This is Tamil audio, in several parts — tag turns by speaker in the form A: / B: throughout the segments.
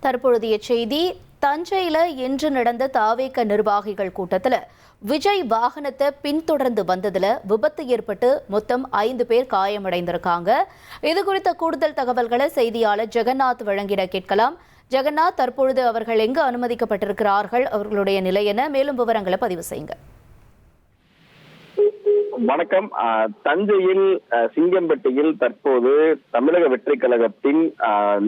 A: தற்பொழுதைய செய்தி. தஞ்சையில இன்று நடந்த தாவேக நிர்வாகிகள் கூட்டத்துல விஜய் வாகனத்தை பின்தொடர்ந்து வந்ததுல விபத்து ஏற்பட்டு மொத்தம் 5 பேர் காயமடைந்திருக்காங்க. இது குறித்த கூடுதல் தகவல்களை செய்தியாளர் ஜெகநாத் வழங்கிட கேட்கலாம். ஜெகநாத், தற்பொழுது அவர்கள் எங்கு அனுமதிக்கப்பட்டிருக்கிறார்கள், அவர்களுடைய நிலை என, மேலும் விவரங்களை பதிவு செய்யுங்க.
B: வணக்கம். தஞ்சையில் சிங்கம்பட்டியில் தற்போது தமிழக வெற்றி கழகத்தின்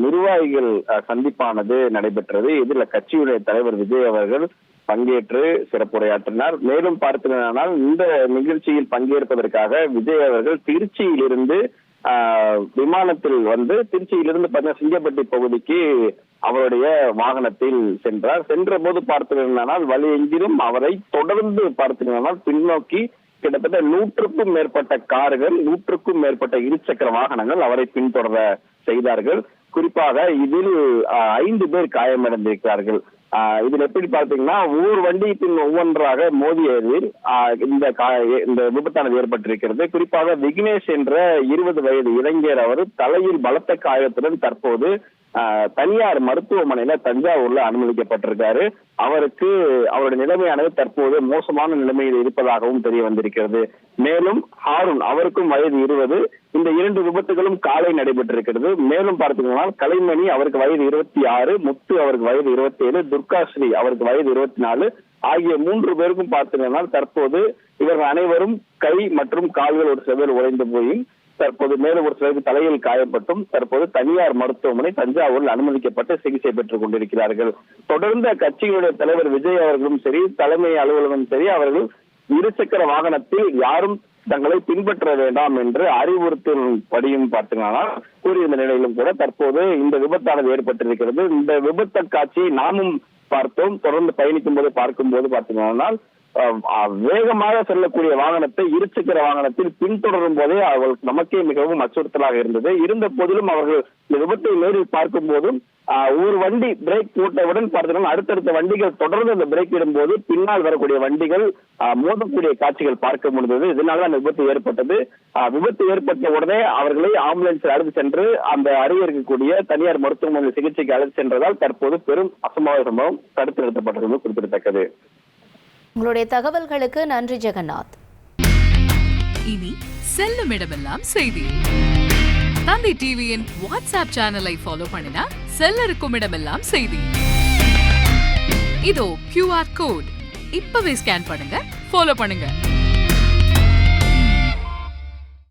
B: நிர்வாகிகள் சந்திப்பானது நடைபெற்றது. இதில் கட்சியுடைய தலைவர் விஜய் அவர்கள் பங்கேற்று சிறப்புரையாற்றினார். மேலும் பார்த்தீங்கன்னா இந்த நிகழ்ச்சியில் பங்கேற்பதற்காக விஜய் அவர்கள் திருச்சியிலிருந்து விமானத்தில் வந்து திருச்சியிலிருந்து சிங்கம்பட்டி பகுதிக்கு அவருடைய வாகனத்தில் சென்றார். சென்ற போது பார்த்தீங்கன்னா வழி எங்கிலும் அவரை தொடர்ந்து பார்த்தீங்கன்னா பின்னோக்கி கிட்டத்தட்ட 100க்கும் மேற்பட்ட கார்கள், 100க்கும் மேற்பட்ட இருசக்கர வாகனங்கள் அவரை பின்தொடர செய்தார்கள். குறிப்பாக இதில் 5 பேர் காயமடைந்திருக்கிறார்கள். இதில் எப்படி பார்த்தீங்கன்னா ஒவ்வொரு வண்டி பின் ஒவ்வொன்றாக மோதியதில் இந்த விபத்தானது ஏற்பட்டிருக்கிறது. குறிப்பாக விக்னேஷ் என்ற 20 வயது இளைஞர் அவர் தலையில் பலத்த காயத்துடன் தற்போது தனியார் மருத்துவமனையில தஞ்சாவூர்ல அனுமதிக்கப்பட்டிருக்காரு. அவருடைய நிலைமையானது தற்போது மோசமான நிலைமையில் இருப்பதாகவும் தெரிய வந்திருக்கிறது. மேலும் ஹாரூன், அவருக்கும் வயது 20. இந்த 2 விபத்துகளும் காலை நடைபெற்றிருக்கிறது. மேலும் பார்த்தீங்கன்னா கலைமணி, அவருக்கு வயது 26, முத்து அவருக்கு வயது 27, துர்காஸ்ரீ அவருக்கு வயது 24 ஆகிய 3 பேருக்கும் பார்த்தீங்கன்னா தற்போது இவர்கள் அனைவரும் கை மற்றும் கால்கள் ஒரு சிலர் உடைந்து போய் தற்போது மேலும் ஒரு சிலருக்கு தலையில் காயப்பட்டும் தற்போது தனியார் மருத்துவமனை தஞ்சாவூரில் அனுமதிக்கப்பட்டு சிகிச்சை பெற்றுக் கொண்டிருக்கிறார்கள். தொடர்ந்து கட்சியினுடைய தலைவர் விஜய் அவர்களும் சரி, தலைமை அலுவலகம் சரி, அவர்கள் இருசக்கர வாகனத்தில் யாரும் தங்களை பின்பற்ற வேண்டாம் என்று அறிவுறுத்தும் படியும் பார்த்தீங்கன்னா கூறியிருந்த நிலையிலும் கூட தற்போது இந்த விபத்தானது ஏற்பட்டிருக்கிறது. இந்த விபத்து காட்சியை நாமும் பார்த்தோம். தொடர்ந்து பயணிக்கும் போது பார்க்கும்போது பார்த்தீங்கன்னா வேகமாக செல்லக்கூடிய வாகனத்தை இருசக்கர வாகனத்தில் பின்தொடரும் போதே அவர்களுக்கு நமக்கே மிகவும் அச்சுறுத்தலாக இருந்தது. இருந்த போதிலும் அவர்கள் இந்த விபத்தை நேரில் பார்க்கும் போதும் ஒரு வண்டி பிரேக் போட்டவுடன் பார்த்தீங்கன்னா அடுத்தடுத்த வண்டிகள் தொடர்ந்து அந்த பிரேக் இடும்போது பின்னால் வரக்கூடிய வண்டிகள் மோதக்கூடிய காட்சிகள் பார்க்க முடிந்தது. இதனால அந்த விபத்து ஏற்பட்டது. விபத்து ஏற்பட்ட உடனே அவர்களை ஆம்புலன்ஸில் அழைத்து சென்று அந்த அருகே இருக்கக்கூடிய தனியார் மருத்துவமனை சிகிச்சைக்கு அழைத்து சென்றதால் தற்போது பெரும் அசம்பாவித சம்பவம் தடுத்து நிறுத்தப்பட்டது குறிப்பிடத்தக்கது.
A: உங்களுடைய தகவல்களுக்கு நன்றி ஜெகநாத்.
C: இனி செல்லும் இடமெல்லாம் செய்தி. தந்தை டிவியின் வாட்ஸ்அப் சேனலை ஃபாலோ பண்ணினா செல்ல இருக்கும் இடமெல்லாம் செய்தி. இதோ QR கோட் இப்பவே ஸ்கேன் பண்ணுங்க, ஃபாலோ பண்ணுங்க.